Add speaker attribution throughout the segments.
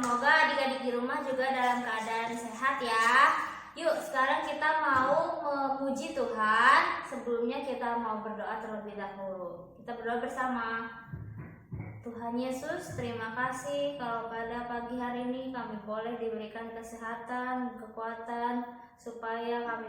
Speaker 1: Semoga adik-adik di rumah juga dalam keadaan sehat ya. Yuk, sekarang kita mau memuji Tuhan. Sebelumnya kita mau berdoa terlebih dahulu. Kita berdoa bersama. Tuhan Yesus, terima kasih kalau pada pagi hari ini kami boleh diberikan kesehatan, kekuatan, supaya kami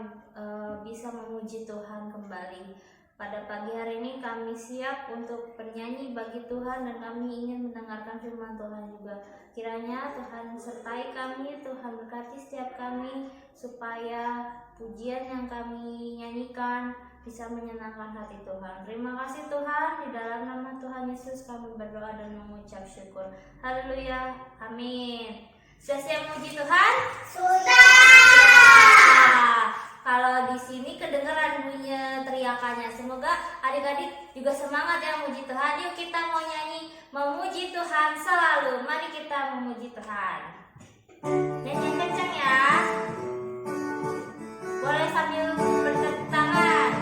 Speaker 1: bisa memuji Tuhan kembali. Pada pagi hari ini kami siap untuk bernyanyi bagi Tuhan dan kami ingin mendengarkan firman Tuhan juga. Kiranya Tuhan sertai kami, Tuhan berkati setiap kami supaya pujian yang kami nyanyikan bisa menyenangkan hati Tuhan. Terima kasih Tuhan, di dalam nama Tuhan Yesus kami berdoa dan mengucap syukur. Haleluya, amin. Sudah siap memuji Tuhan?
Speaker 2: Sudah.
Speaker 1: Kalau di sini kedengaran bunyi teriakannya. Semoga adik-adik juga semangat ya memuji Tuhan. Yuk kita mau nyanyi memuji Tuhan selalu. Mari kita memuji Tuhan. Nyanyi kencang ya. Boleh sambil bertepuk tangan.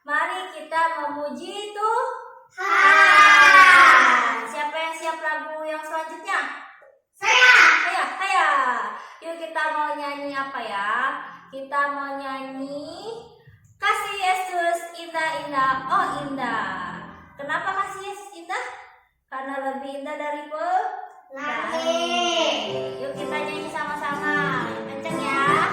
Speaker 1: Mari kita memuji Tuhan. Siapa yang siap lagu yang selanjutnya? Saya. Yuk kita mau nyanyi apa ya? Kita mau nyanyi Kasih Yesus indah-indah, oh indah. Kenapa kasih Yesus indah? Karena lebih indah dari langit. Yuk kita nyanyi sama-sama. Kenceng ya.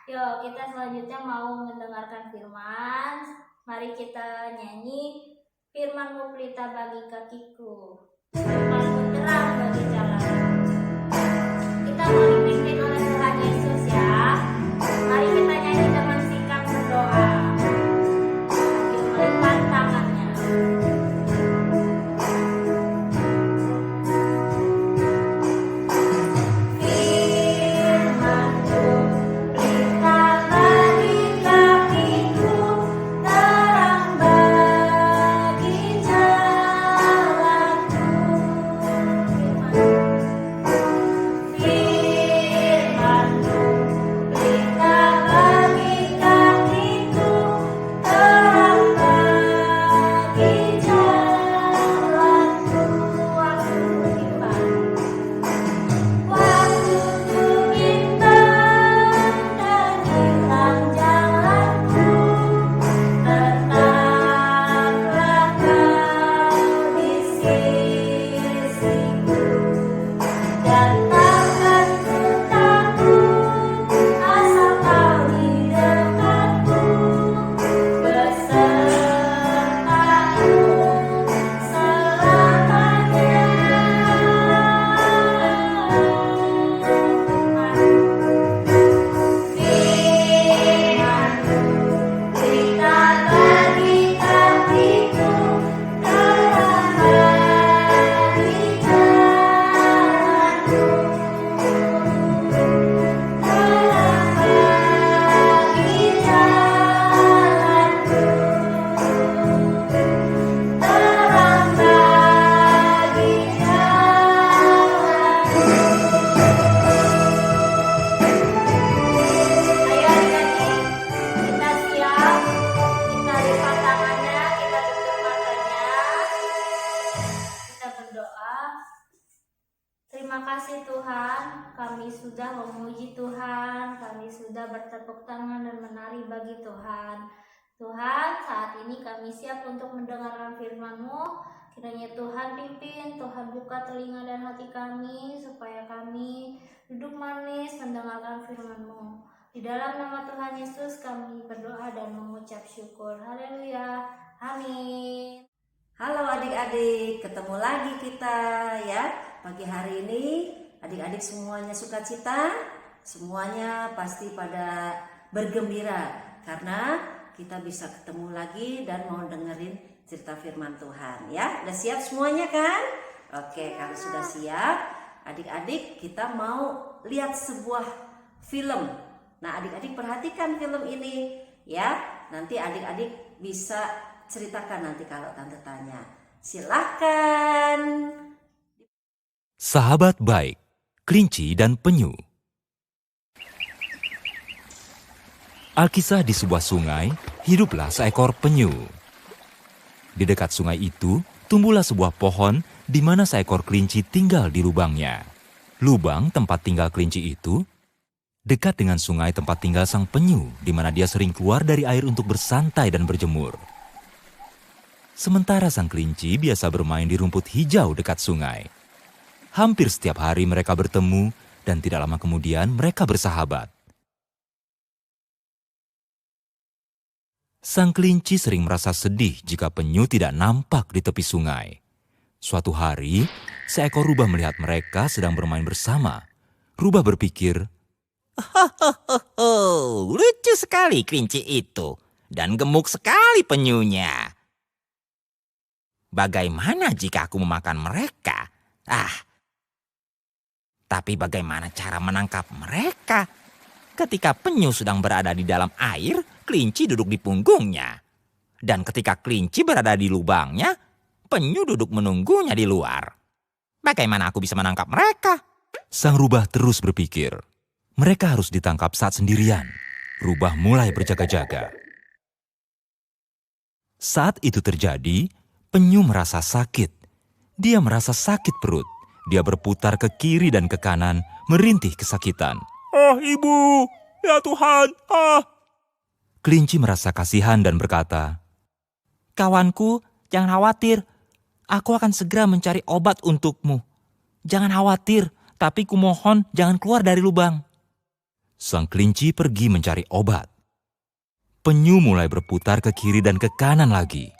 Speaker 1: Yuk, kita selanjutnya mau mendengarkan firman. Mari kita nyanyi Firman-Mu pelita bagi kakiku, Firman-Mu terang bagi jalan. Kita mau dipimpin oleh Tuhan Yesus ya. Mari kita nyanyi dengan sikap berdoa. Yuk, melipat tangannya. Terima kasih Tuhan, kami sudah memuji Tuhan, kami sudah bertepuk tangan dan menari bagi Tuhan. Tuhan, saat ini kami siap untuk mendengarkan firman-Mu. Kiranya Tuhan pimpin, Tuhan buka telinga dan hati kami, supaya kami duduk manis mendengarkan firman-Mu. Di dalam nama Tuhan Yesus kami berdoa dan mengucap syukur. Haleluya. Amin.
Speaker 2: Halo adik-adik, ketemu lagi kita ya. Pagi hari ini adik-adik semuanya sukacita, semuanya pasti pada bergembira karena kita bisa ketemu lagi dan mau dengerin cerita firman Tuhan ya. Udah siap semuanya kan? Oke, kalau sudah siap, adik-adik kita mau lihat sebuah film. Nah, adik-adik perhatikan film ini ya. Nanti adik-adik bisa ceritakan nanti kalau tante tanya. Silahkan.
Speaker 3: Sahabat baik, kelinci dan penyu. Alkisah di sebuah sungai, hiduplah seekor penyu. Di dekat sungai itu, tumbuhlah sebuah pohon di mana seekor kelinci tinggal di lubangnya. Lubang tempat tinggal kelinci itu dekat dengan sungai tempat tinggal sang penyu, di mana dia sering keluar dari air untuk bersantai dan berjemur. Sementara sang kelinci biasa bermain di rumput hijau dekat sungai. Hampir setiap hari mereka bertemu dan tidak lama kemudian mereka bersahabat. Sang kelinci sering merasa sedih jika penyu tidak nampak di tepi sungai. Suatu hari, seekor rubah melihat mereka sedang bermain bersama. Rubah berpikir,
Speaker 4: lucu sekali kelinci itu dan gemuk sekali penyunya. Bagaimana jika aku memakan mereka? Tapi bagaimana cara menangkap mereka? Ketika penyu sedang berada di dalam air, kelinci duduk di punggungnya. Dan ketika kelinci berada di lubangnya, penyu duduk menunggunya di luar. Bagaimana aku bisa menangkap mereka?
Speaker 3: Sang rubah terus berpikir. Mereka harus ditangkap saat sendirian. Rubah mulai berjaga-jaga. Saat itu terjadi, penyu merasa sakit. Dia merasa sakit perut. Dia berputar ke kiri dan ke kanan, merintih kesakitan. Ibu! Ya Tuhan! Kelinci merasa kasihan dan berkata,
Speaker 4: Kawanku, jangan khawatir. Aku akan segera mencari obat untukmu. Jangan khawatir, tapi kumohon jangan keluar dari lubang.
Speaker 3: Sang kelinci pergi mencari obat. Penyu mulai berputar ke kiri dan ke kanan lagi.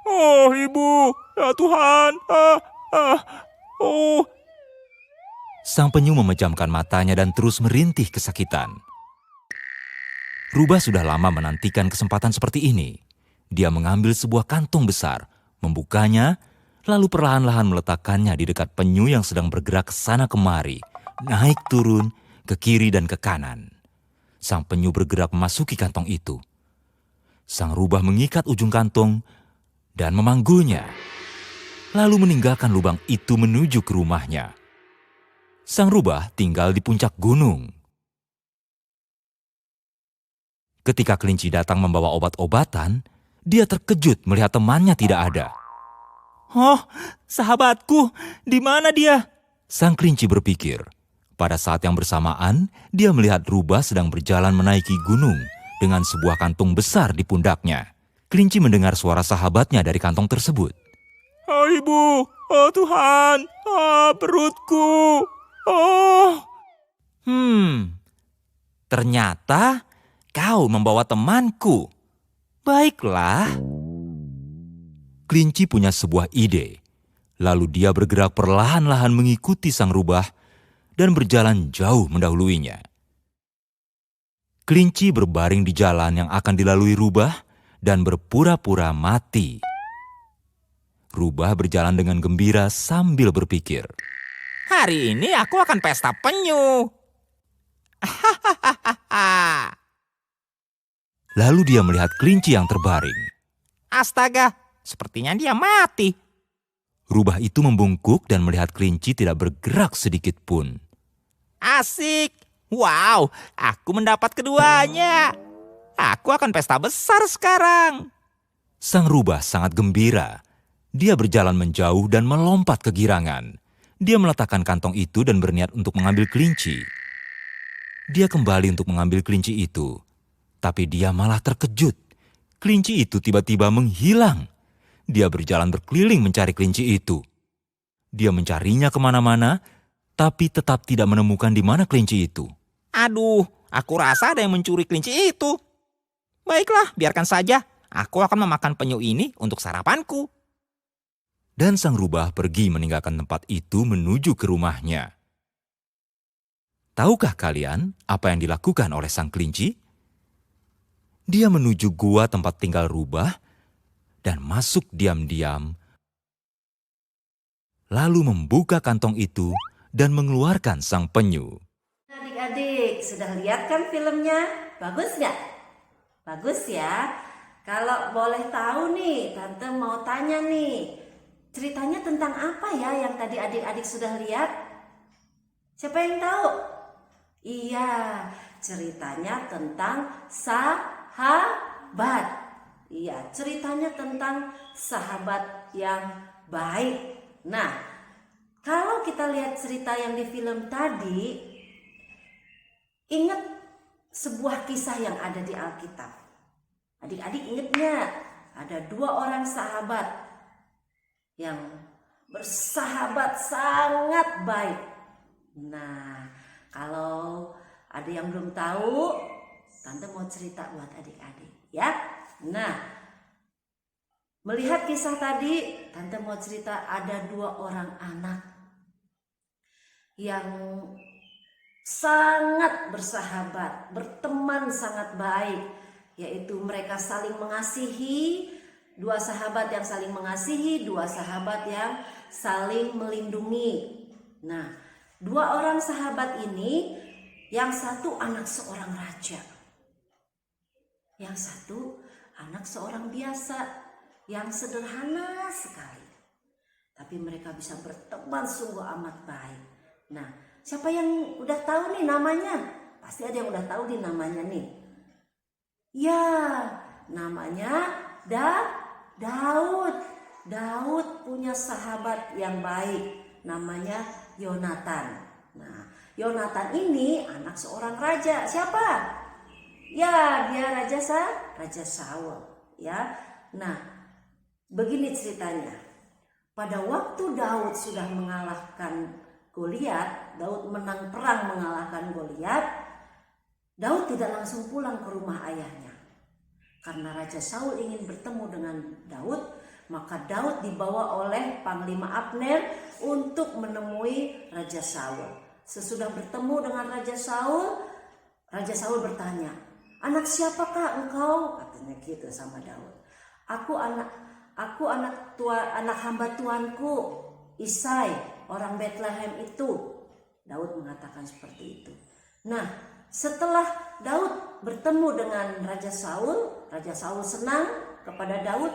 Speaker 3: Oh, ibu, ya Tuhan, oh. Sang penyu memejamkan matanya dan terus merintih kesakitan. Rubah sudah lama menantikan kesempatan seperti ini. Dia mengambil sebuah kantung besar, membukanya, lalu perlahan-lahan meletakkannya di dekat penyu yang sedang bergerak ke sana kemari, naik turun, ke kiri dan ke kanan. Sang penyu bergerak memasuki kantong itu. Sang rubah mengikat ujung kantong dan memanggulnya, lalu meninggalkan lubang itu menuju ke rumahnya. Sang rubah tinggal di puncak gunung. Ketika kelinci datang membawa obat-obatan, dia terkejut melihat temannya tidak ada. Oh, sahabatku, di mana dia? Sang kelinci berpikir. Pada saat yang bersamaan, dia melihat rubah sedang berjalan menaiki gunung dengan sebuah kantung besar di pundaknya. Kelinci mendengar suara sahabatnya dari kantong tersebut. Oh ibu, oh Tuhan, perutku, oh.
Speaker 4: Ternyata kau membawa temanku. Baiklah.
Speaker 3: Kelinci punya sebuah ide. Lalu dia bergerak perlahan-lahan mengikuti sang rubah dan berjalan jauh mendahuluinya. Kelinci berbaring di jalan yang akan dilalui rubah dan berpura-pura mati. Rubah berjalan dengan gembira sambil berpikir.
Speaker 4: Hari ini aku akan pesta penyu.
Speaker 3: Lalu dia melihat kelinci yang terbaring.
Speaker 4: Astaga, sepertinya dia mati.
Speaker 3: Rubah itu membungkuk dan melihat kelinci tidak bergerak sedikit pun.
Speaker 4: Asik. Wow, aku mendapat keduanya. Aku akan pesta besar sekarang.
Speaker 3: Sang rubah sangat gembira. Dia berjalan menjauh dan melompat kegirangan. Dia meletakkan kantong itu dan berniat untuk mengambil kelinci. Dia kembali untuk mengambil kelinci itu. Tapi dia malah terkejut. Kelinci itu tiba-tiba menghilang. Dia berjalan berkeliling mencari kelinci itu. Dia mencarinya kemana-mana, tapi tetap tidak menemukan di mana kelinci itu.
Speaker 4: Aduh, aku rasa ada yang mencuri kelinci itu. Baiklah, biarkan saja. Aku akan memakan penyu ini untuk sarapanku.
Speaker 3: Dan sang rubah pergi meninggalkan tempat itu menuju ke rumahnya. Tahukah kalian apa yang dilakukan oleh sang kelinci? Dia menuju gua tempat tinggal rubah dan masuk diam-diam, lalu membuka kantong itu dan mengeluarkan sang penyu.
Speaker 2: Adik-adik, sudah lihat kan filmnya? Bagus nggak? Bagus ya. Kalau boleh tahu nih, Tante mau tanya nih. Ceritanya tentang apa ya yang tadi adik-adik sudah lihat? Siapa yang tahu? Iya, ceritanya tentang sahabat. Iya, ceritanya tentang sahabat yang baik. Nah, kalau kita lihat cerita yang di film tadi, ingat sebuah kisah yang ada di Alkitab. Adik-adik ingat nggak? Ada dua orang sahabat yang bersahabat sangat baik. Nah, kalau ada yang belum tahu, Tante mau cerita buat adik-adik ya. Nah, melihat kisah tadi, Tante mau cerita ada dua orang anak yang sangat bersahabat, berteman sangat baik, yaitu mereka saling mengasihi. Dua sahabat yang saling mengasihi, dua sahabat yang saling melindungi. Nah, dua orang sahabat ini, yang satu anak seorang raja, yang satu anak seorang biasa, yang sederhana sekali. Tapi mereka bisa berteman sungguh amat baik. Nah, siapa yang udah tahu nih namanya? Pasti ada yang udah tahu nih namanya nih. Ya, namanya Daud. Daud punya sahabat yang baik, namanya Yonatan. Nah, Yonatan ini anak seorang raja. Siapa? Ya, dia Raja Saul. Ya, nah, begini ceritanya. Pada waktu Daud sudah mengalahkan Goliat, Daud menang perang mengalahkan Goliat. Daud tidak langsung pulang ke rumah ayahnya. Karena Raja Saul ingin bertemu dengan Daud, maka Daud dibawa oleh Panglima Abner untuk menemui Raja Saul. Sesudah bertemu dengan Raja Saul bertanya, "Anak siapakah engkau?" Katanya gitu sama Daud. Aku anak hamba tuanku Isai, orang Bethlehem itu." Daud mengatakan seperti itu. Nah, setelah Daud bertemu dengan Raja Saul senang kepada Daud.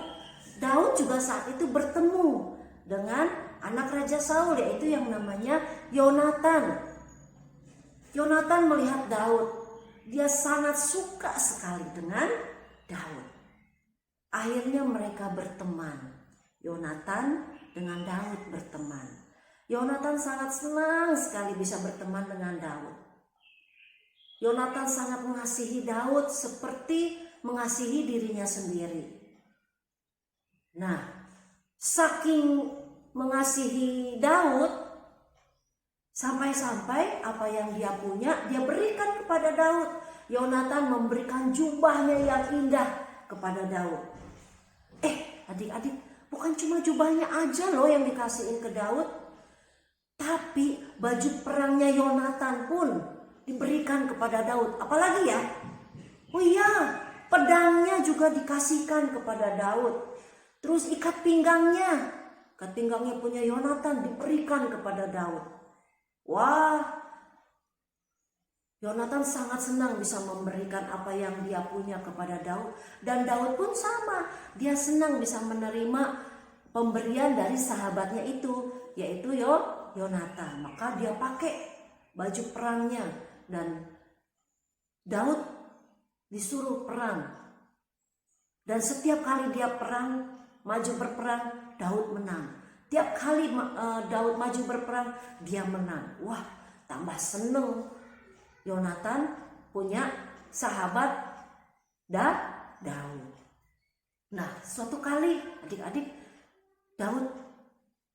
Speaker 2: Daud juga saat itu bertemu dengan anak Raja Saul, yaitu yang namanya Yonatan. Yonatan melihat Daud, dia sangat suka sekali dengan Daud. Akhirnya mereka berteman. Yonatan dengan Daud berteman. Yonatan sangat senang sekali bisa berteman dengan Daud. Yonatan sangat mengasihi Daud seperti mengasihi dirinya sendiri. Nah, saking mengasihi Daud, sampai-sampai apa yang dia punya dia berikan kepada Daud. Yonatan memberikan jubahnya yang indah kepada Daud. Adik-adik, bukan cuma jubahnya aja loh yang dikasihin ke Daud, tapi baju perangnya Yonatan pun diberikan kepada Daud. Apalagi ya? Oh iya, pedangnya juga dikasihkan kepada Daud. Terus ikat pinggangnya punya Yonatan diberikan kepada Daud. Wah, Yonatan sangat senang bisa memberikan apa yang dia punya kepada Daud. Dan Daud pun sama, dia senang bisa menerima pemberian dari sahabatnya itu, yaitu Yonatan. Maka dia pakai baju perangnya dan Daud disuruh perang. Dan setiap kali dia maju berperang, Daud menang. Tiap kali Daud maju berperang, dia menang. Wah, tambah seneng Yonatan punya sahabat Daud. Nah, suatu kali adik-adik, Daud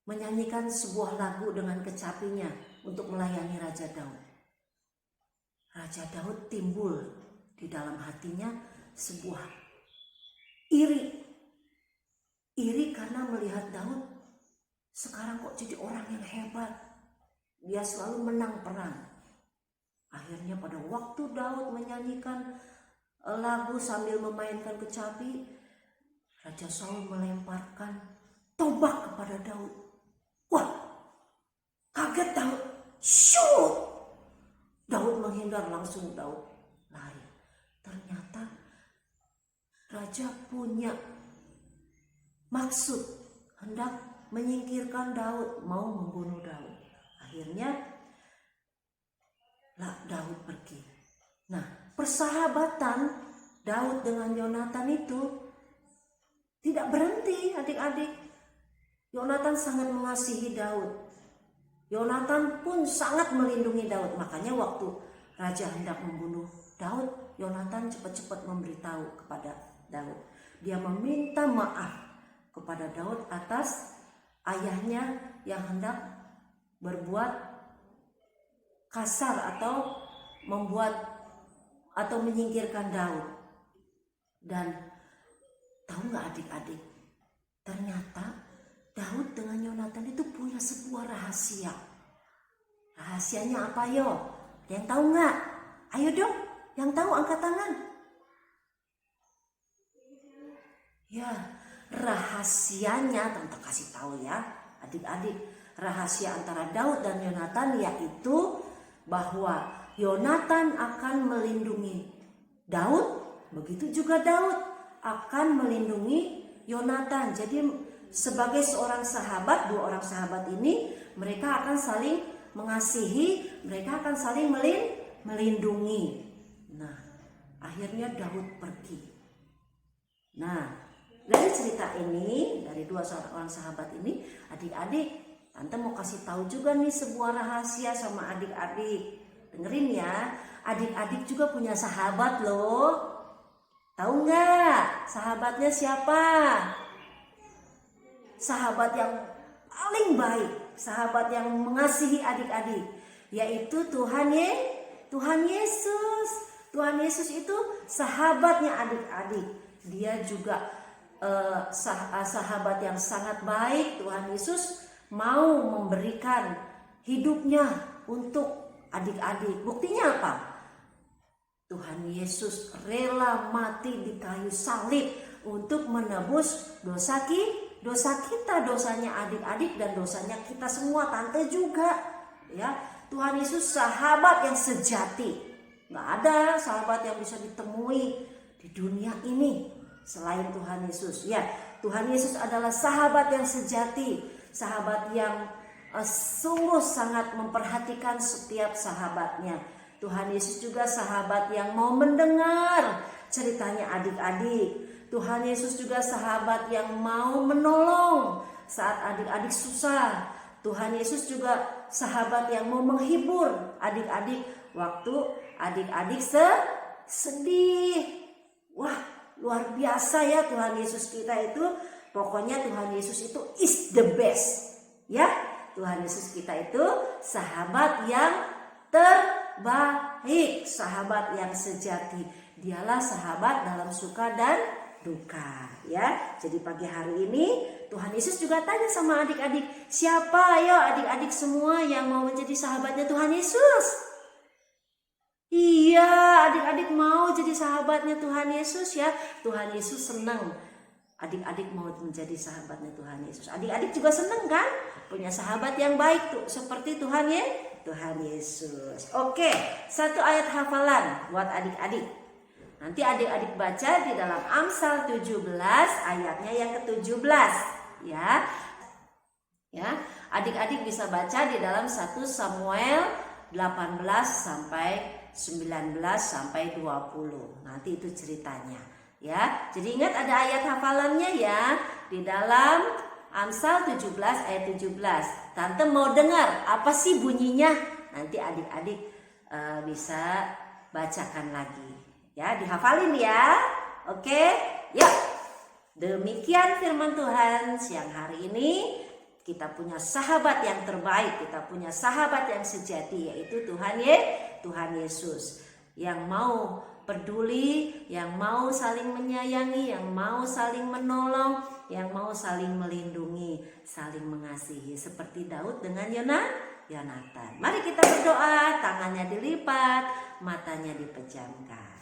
Speaker 2: menyanyikan sebuah lagu dengan kecapinya untuk melayani Raja Daud. Raja Daud timbul di dalam hatinya sebuah iri karena melihat Daud sekarang kok jadi orang yang hebat. Dia selalu menang perang. Akhirnya pada waktu Daud menyanyikan lagu sambil memainkan kecapi, Raja Saul melemparkan tombak kepada Daud. Wah, kaget Daud. Shoot! Daud menghindar, langsung Daud lari. Ternyata Raja punya maksud hendak menyingkirkan Daud, mau membunuh Daud. Akhirnya Daud pergi. Nah, persahabatan Daud dengan Yonatan itu tidak berhenti adik-adik. Yonatan sangat mengasihi Daud. Yonatan pun sangat melindungi Daud. Makanya waktu raja hendak membunuh Daud, Yonatan cepat-cepat memberitahu kepada Daud. Dia meminta maaf kepada Daud atas ayahnya yang hendak berbuat kasar atau menyingkirkan Daud. Dan tahu nggak adik-adik, ternyata Daud dengan Yonatan itu punya sebuah rahasia. Rahasianya apa yo? Ada yang tahu nggak? Ayo dong, yang tahu angkat tangan. Ya, rahasianya tante kasih tahu ya adik-adik. Rahasia antara Daud dan Yonatan yaitu bahwa Yonatan akan melindungi Daud, begitu juga Daud akan melindungi Yonatan. Jadi sebagai seorang sahabat, dua orang sahabat ini, mereka akan saling mengasihi, mereka akan saling melindungi. Nah, akhirnya Daud pergi. Nah, dari cerita ini, dari dua orang sahabat ini, adik-adik, tante mau kasih tahu juga nih sebuah rahasia sama adik-adik. Dengerin ya, adik-adik juga punya sahabat loh. Tahu nggak sahabatnya siapa? Sahabat yang paling baik, sahabat yang mengasihi adik-adik, yaitu Tuhan Yesus. Tuhan Yesus itu sahabatnya adik-adik. Dia juga sahabat yang sangat baik. Tuhan Yesus mau memberikan hidupnya untuk adik-adik. Buktinya apa? Tuhan Yesus rela mati di kayu salib untuk menebus dosa kita, dosanya adik-adik dan dosanya kita semua, tante juga. Ya, Tuhan Yesus sahabat yang sejati. Nggak ada sahabat yang bisa ditemui di dunia ini selain Tuhan Yesus. Ya, Tuhan Yesus adalah sahabat yang sejati, sahabat yang sungguh sangat memperhatikan setiap sahabatnya. Tuhan Yesus juga sahabat yang mau mendengar ceritanya adik-adik. Tuhan Yesus juga sahabat yang mau menolong saat adik-adik susah. Tuhan Yesus juga sahabat yang mau menghibur adik-adik waktu adik-adik sedih. Wah, luar biasa ya Tuhan Yesus kita itu. Pokoknya Tuhan Yesus itu is the best. Ya, Tuhan Yesus kita itu sahabat yang terbaik, sahabat yang sejati. Dialah sahabat dalam suka dan duka, ya. Jadi pagi hari ini Tuhan Yesus juga tanya sama adik-adik, siapa ayo adik-adik semua yang mau menjadi sahabatnya Tuhan Yesus? Iya, adik-adik mau jadi sahabatnya Tuhan Yesus ya. Tuhan Yesus senang adik-adik mau menjadi sahabatnya Tuhan Yesus. Adik-adik juga senang kan? Punya sahabat yang baik tuh seperti Tuhan Yesus. Oke, satu ayat hafalan buat adik-adik. Nanti adik-adik baca di dalam Amsal 17 ayatnya yang ke-17 ya. Ya, adik-adik bisa baca di dalam 1 Samuel 18 sampai 19 sampai 20. Nanti itu ceritanya ya. Jadi ingat ada ayat hafalannya ya di dalam Amsal 17 ayat 17. Tante mau dengar apa sih bunyinya? Nanti adik-adik bisa bacakan lagi. Ya, dihafalin ya. Oke, yuk. Demikian firman Tuhan siang hari ini. Kita punya sahabat yang terbaik, kita punya sahabat yang sejati, yaitu Tuhan Yesus. Yang mau peduli, yang mau saling menyayangi, yang mau saling menolong, yang mau saling melindungi, saling mengasihi. Seperti Daud dengan Yonatan. Mari kita berdoa, tangannya dilipat, matanya dipejamkan.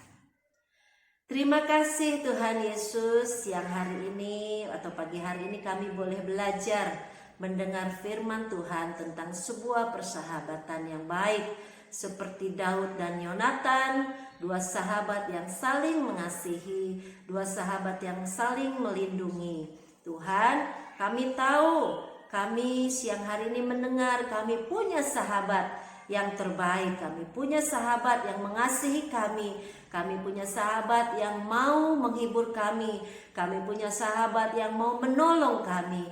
Speaker 2: Terima kasih Tuhan Yesus, siang hari ini atau pagi hari ini kami boleh belajar mendengar firman Tuhan tentang sebuah persahabatan yang baik seperti Daud dan Yonatan, dua sahabat yang saling mengasihi, dua sahabat yang saling melindungi. Tuhan, kami tahu, kami siang hari ini mendengar kami punya sahabat yang terbaik, kami punya sahabat yang mengasihi kami punya sahabat yang mau menghibur kami punya sahabat yang mau menolong kami.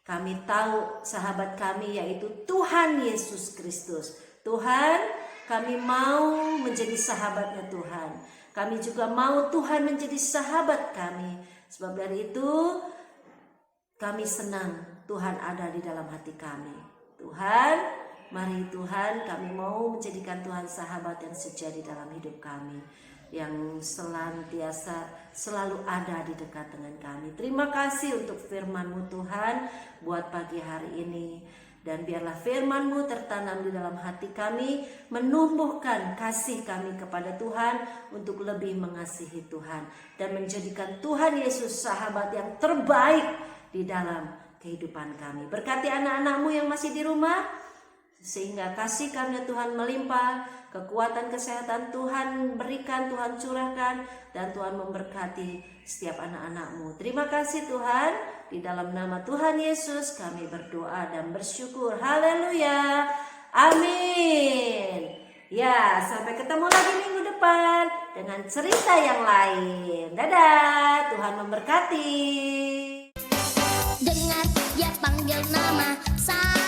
Speaker 2: Kami tahu sahabat kami yaitu Tuhan Yesus Kristus. Tuhan, kami mau menjadi sahabatnya Tuhan. Kami juga mau Tuhan menjadi sahabat kami. Sebab dari itu kami senang Tuhan ada di dalam hati kami. Tuhan, mari Tuhan, kami mau menjadikan Tuhan sahabat yang sejati dalam hidup kami, yang senantiasa selalu ada di dekat dengan kami. Terima kasih untuk firman-Mu Tuhan buat pagi hari ini. Dan biarlah firman-Mu tertanam di dalam hati kami, menumbuhkan kasih kami kepada Tuhan untuk lebih mengasihi Tuhan. Dan menjadikan Tuhan Yesus sahabat yang terbaik di dalam kehidupan kami. Berkati anak-anak-Mu yang masih di rumah, sehingga kasih karunia Tuhan melimpah, kekuatan kesehatan Tuhan berikan, Tuhan curahkan, dan Tuhan memberkati setiap anak-anak-Mu. Terima kasih Tuhan, di dalam nama Tuhan Yesus kami berdoa dan bersyukur. Haleluya, amin. Ya, sampai ketemu lagi minggu depan dengan cerita yang lain. Dadah, Tuhan memberkati.
Speaker 5: Dengar dia panggil nama saya.